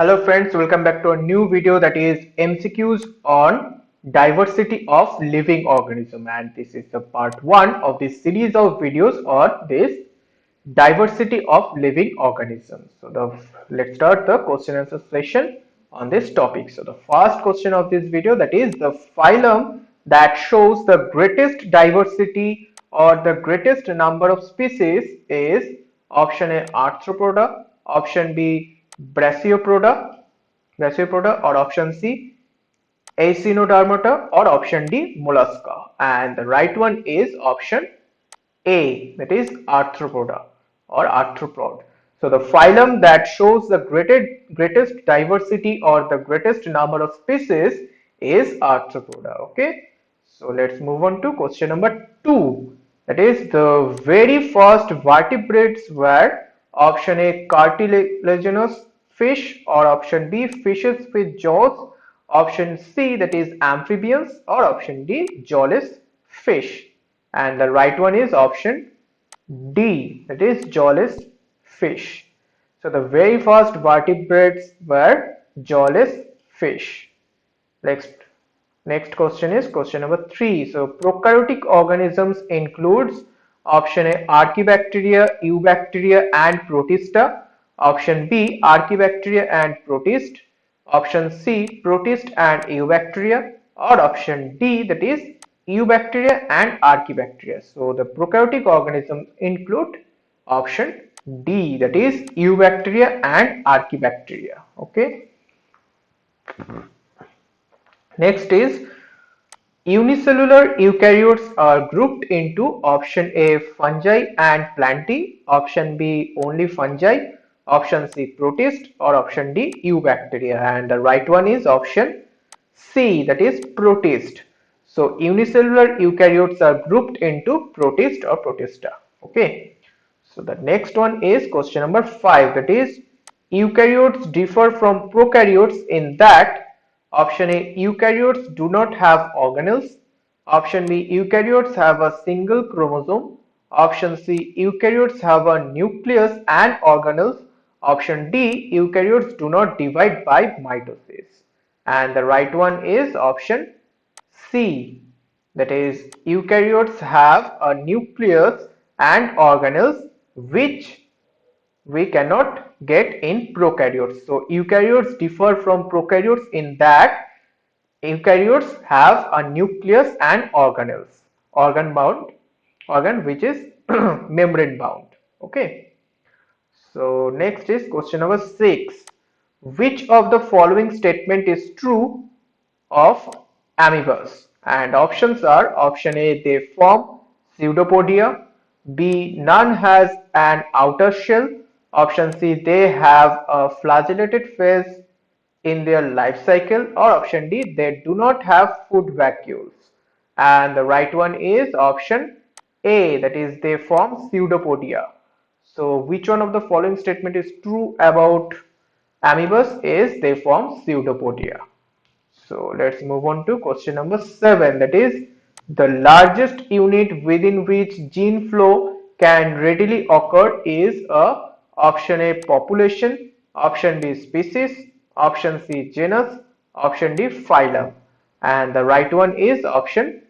Hello friends, welcome back to a new video, that is MCQs on diversity of living organism, and this is the part 1 of this series of videos on this diversity of living organisms. Let's start the question answer session on this topic. So the first question of this video, that is the phylum that shows the greatest diversity or the greatest number of species is option A Arthropoda, option B Brachiopoda, or option C Echinodermata, or option D Mollusca. And the right one is option A, that is Arthropoda or Arthropod. So the phylum that shows the greatest diversity or the greatest number of species is Arthropoda. Okay. So let's move on to question number 2. That is the very first vertebrates were option A cartilaginous fish, or option B fishes with jaws, option C that is amphibians, or option D jawless fish. And the right one is option D, that is jawless fish. So the very first vertebrates were jawless fish. Next question is question number 3. So prokaryotic organisms includes option A Archaebacteria, Eubacteria and Protista, option B Archaebacteria and Protist, option C Protist and Eubacteria, or option D that is Eubacteria and Archaebacteria. So the prokaryotic organisms include option D, that is Eubacteria and Archaebacteria. Okay. Next is unicellular eukaryotes are grouped into option A fungi and plantae, option B only fungi, option C protist, or option D eubacteria. And the right one is option C, that is protist. So unicellular eukaryotes are grouped into protist or protista. Okay. So the next one is question number 5, that is eukaryotes differ from prokaryotes in that option A eukaryotes do not have organelles, option B eukaryotes have a single chromosome, option C eukaryotes have a nucleus and organelles, option D eukaryotes do not divide by mitosis. And the right one is option C, that is eukaryotes have a nucleus and organelles which we cannot get in prokaryotes. So eukaryotes differ from prokaryotes in that eukaryotes have a nucleus and organelles, organ which is membrane bound. Okay. So next is question number 6. Which of the following statement is true of amoebas? And options are option A they form pseudopodia, B none has an outer shell, option C they have a flagellated phase in their life cycle, or option D they do not have food vacuoles. And the right one is option A, that is they form pseudopodia. So which one of the following statement is true about amoebas is they form pseudopodia. So let's move on to question number 7, that is the largest unit within which gene flow can readily occur is a option A population, option B species, option C genus, option D phylum. And the right one is option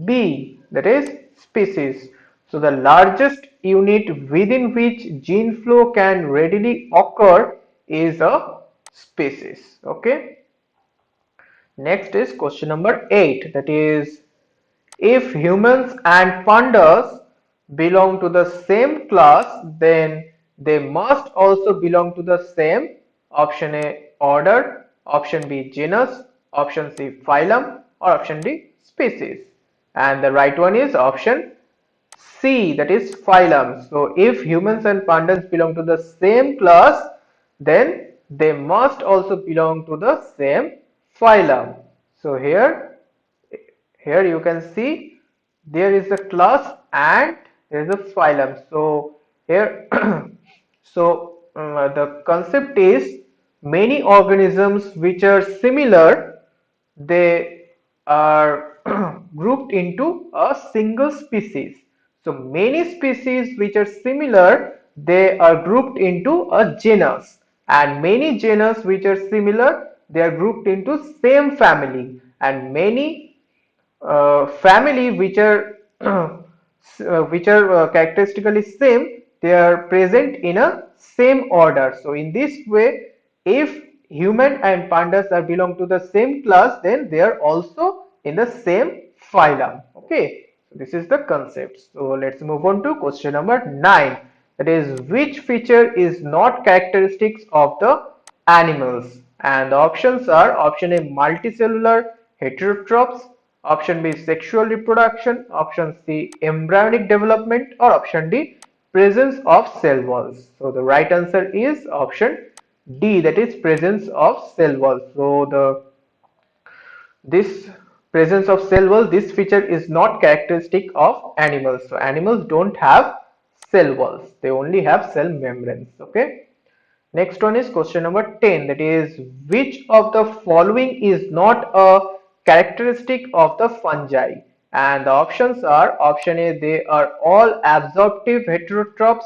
B, that is species. So the largest unit within which gene flow can readily occur is a species. Okay. Next is question number 8, that is if humans and pandas belong to the same class, then they must also belong to the same option A order, option B genus, option C phylum, or option D species. And the right one is option C, that is phylum. So if humans and pandas belong to the same class, then they must also belong to the same phylum. So here you can see there is a class and there is a phylum. So here the concept is many organisms which are similar, they are grouped into a single species. So many species which are similar, they are grouped into a genus. And many genus which are similar, they are grouped into same family, and many family which are characteristically same, they are present in a same order. So in this way, if human and pandas are belong to the same class, then they are also in the same phylum. Okay, so this is the concept. So let's move on to question number 9, that is, which feature is not characteristics of the animals? And the options are: option A, multicellular heterotrophs; option B, sexual reproduction; option C, embryonic development; or option D, presence of cell walls. So the right answer is option D, that is presence of cell walls. So this presence of cell wall, this feature is not characteristic of animals. So animals don't have cell walls, they only have cell membranes. Okay. Next one is question number 10, that is, which of the following is not a characteristic of the fungi? And the options are: option A, they are all absorptive heterotrophs;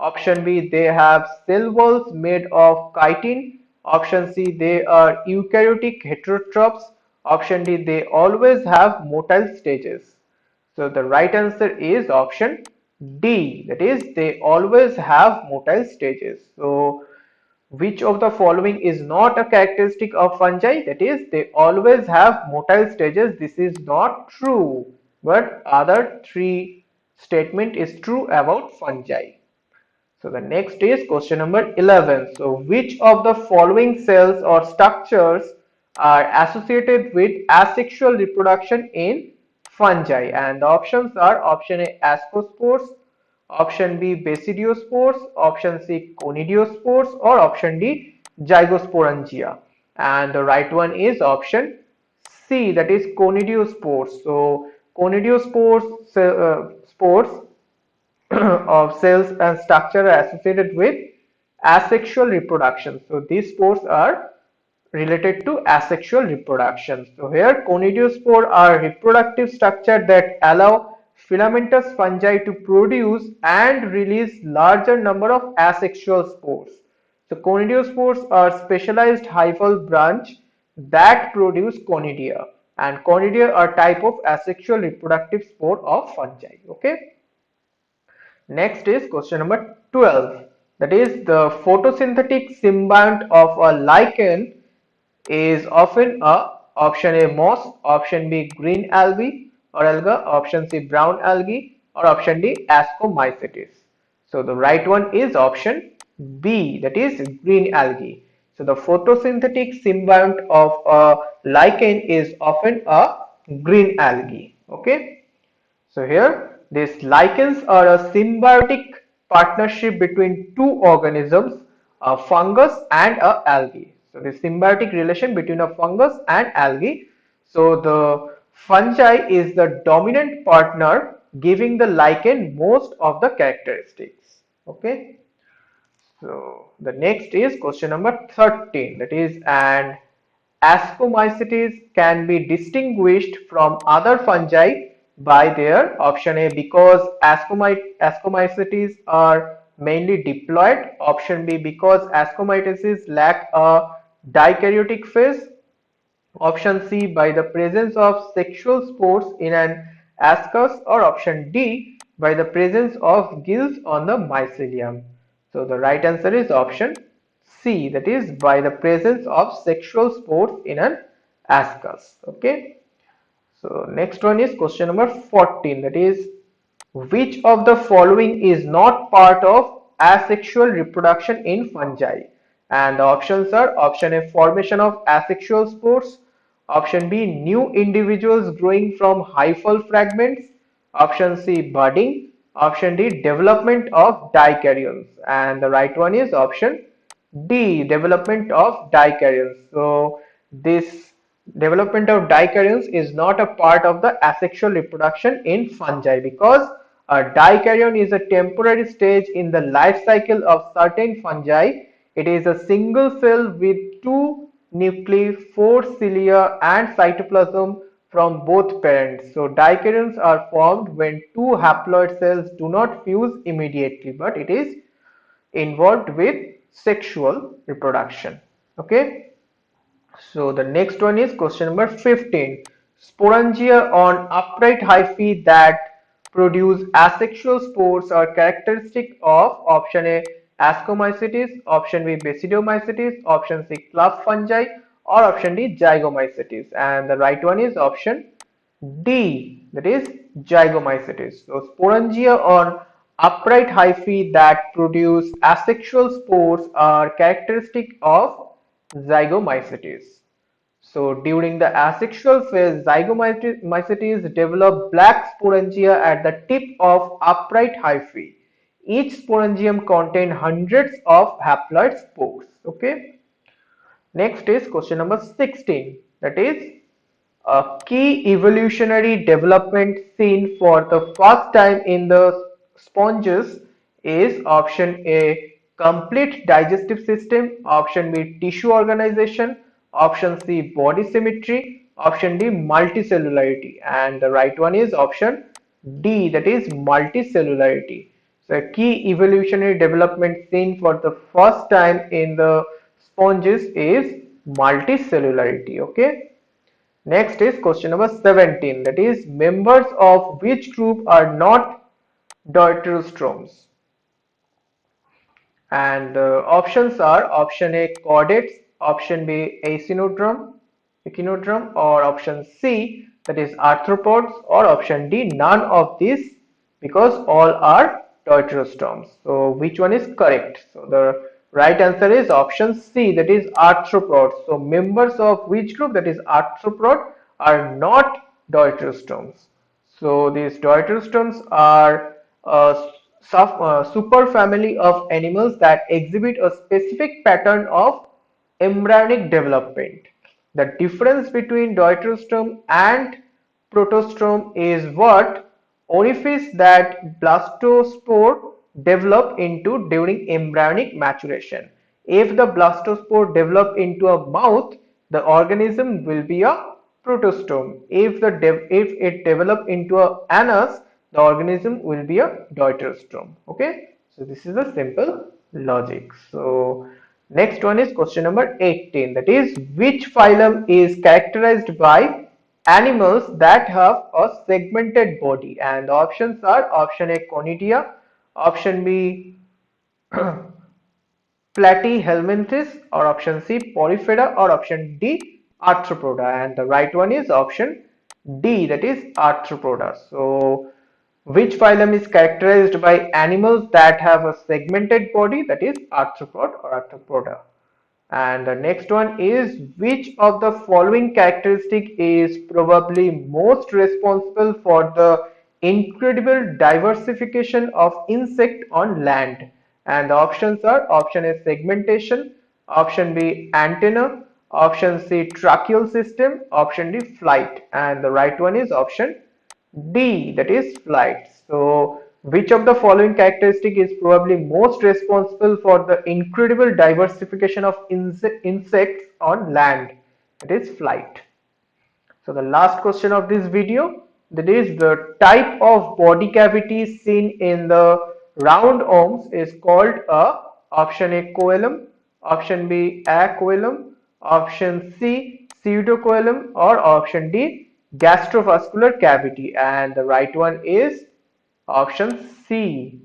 option B, they have cell walls made of chitin; option C, they are eukaryotic heterotrophs; option D, they always have motile stages. So the right answer is option D, that is, they always have motile stages. So which of the following is not a characteristic of fungi? That is, they always have motile stages. This is not true, but other three statement is true about fungi. So the next is question number 11. So which of the following cells or structures are associated with asexual reproduction in fungi? And the options are: option A, ascospores; option B, basidiospores; option C, conidiospores; or option D, zygosporangia. And the right one is option C, that is conidiospores. So conidiospores spores of cells and structure are associated with asexual reproduction. So these spores are related to asexual reproduction. So here conidiospore are reproductive structure that allow filamentous fungi to produce and release larger number of asexual spores. So conidiospores are specialized hyphal branch that produce conidia, and conidia are type of asexual reproductive spore of fungi. Okay. Next is question number 12, that is, the photosynthetic symbiont of a lichen is often a: option A, moss; option B, green algae or alga; option C, brown algae; or option D, ascomycetes. So the right one is option B, that is green algae. So the photosynthetic symbiont of a lichen is often a green algae. Okay. So here, these lichens are a symbiotic partnership between two organisms, a fungus and a algae. So the symbiotic relation between a fungus and algae. So the fungi is the dominant partner, giving the lichen most of the characteristics. Okay. So the next is question number 13, that is, and ascomycetes can be distinguished from other fungi by their: option A, because ascomycetes are mainly diploid; option B, because ascomycetes lack a dikaryotic phase; option C, by the presence of sexual spores in an ascus; or option D, by the presence of gills on the mycelium. So the right answer is option C, that is by the presence of sexual spores in an ascus. Okay. So next one is question number 14, that is, which of the following is not part of asexual reproduction in fungi? And the options are: option A, formation of asexual spores; option B, new individuals growing from hyphal fragments; option C, budding; option D, development of dicaryons. And the right one is option D, development of dicaryons. So this development of dicaryons is not a part of the asexual reproduction in fungi, because a dikaryon is a temporary stage in the life cycle of certain fungi. It is a single cell with two nuclei, four cilia, and cytoplasm from both parents. So dicaryons are formed when two haploid cells do not fuse immediately, but it is involved with sexual reproduction. Okay. So the next one is question number 15. Sporangia on upright hyphae that produce asexual spores are characteristic of option A Ascomycetes, option B Basidiomycetes, option C club fungi, or option D Zygomycetes. And the right one is option D, that is Zygomycetes. So sporangia on upright hyphae that produce asexual spores are characteristic of Zygomycetes. So during the asexual phase, zygomycetes develop black sporangia at the tip of upright hyphae. Each sporangium contains hundreds of haploid spores. Okay. Next is question number 16. That is a key evolutionary development seen for the first time in the sponges is option A complete digestive system, option B tissue organization, option C body symmetry, option D multicellularity, and the right one is option D, that is multicellularity. So a key evolutionary development seen for the first time in the sponges is multicellularity. Okay. Next is question number 17, that is members of which group are not deuterostromes? And the options are option A chordates, option B echinodrum, or option C, that is arthropods, or option D none of these, because all are deuterostomes. So which one is correct? So the right answer is option C, that is arthropods. So members of which group, that is arthropod, are not deuterostomes. So these deuterostomes are a superfamily of animals that exhibit a specific pattern of embryonic development. The difference between deuterostome and protostome is what orifice that blastospore develop into during embryonic maturation. If the blastospore develop into a mouth, the organism will be a protostome. If it develop into a anus, the organism will be a deuterostome. Okay, so this is a simple logic. So next one is question number 18, that is which phylum is characterized by animals that have a segmented body, and the options are option A Conidia, option B Platyhelminthes, or option C Porifera, or option D Arthropoda, and the right one is option D, that is Arthropoda. So which phylum is characterized by animals that have a segmented body, that is arthropod or arthropoda? And the next one is which of the following characteristic is probably most responsible for the incredible diversification of insect on land? And the options are option A segmentation, option B antenna, option C tracheal system, option D flight, and the right one is option D, that is flight. So which of the following characteristic is probably most responsible for the incredible diversification of insects on land? That is flight. So the last question of this video, that is the type of body cavity seen in the round worms is called a option A coelom, option B acoelom, option C pseudocoelom, or option D gastrovascular cavity, and the right one is option C,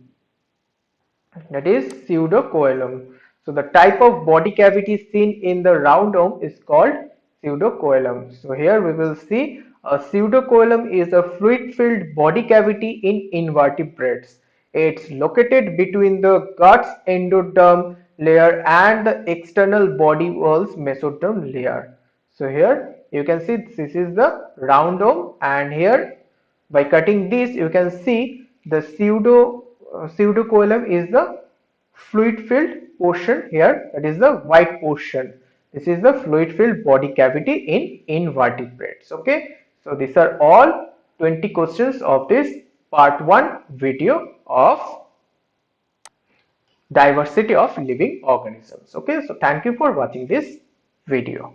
that is pseudocoelom. So the type of body cavity seen in the round worm is called pseudocoelom. So here we will see a pseudocoelom is a fluid-filled body cavity in invertebrates. It's located between the gut's endoderm layer and the external body wall's mesoderm layer. So here you can see this is the round worm, and here by cutting this you can see the pseudocoelom is the fluid filled portion here, that is the white portion. This is the fluid filled body cavity in invertebrates. Okay, so these are all 20 questions of this part 1 video of diversity of living organisms. Okay, so thank you for watching this video.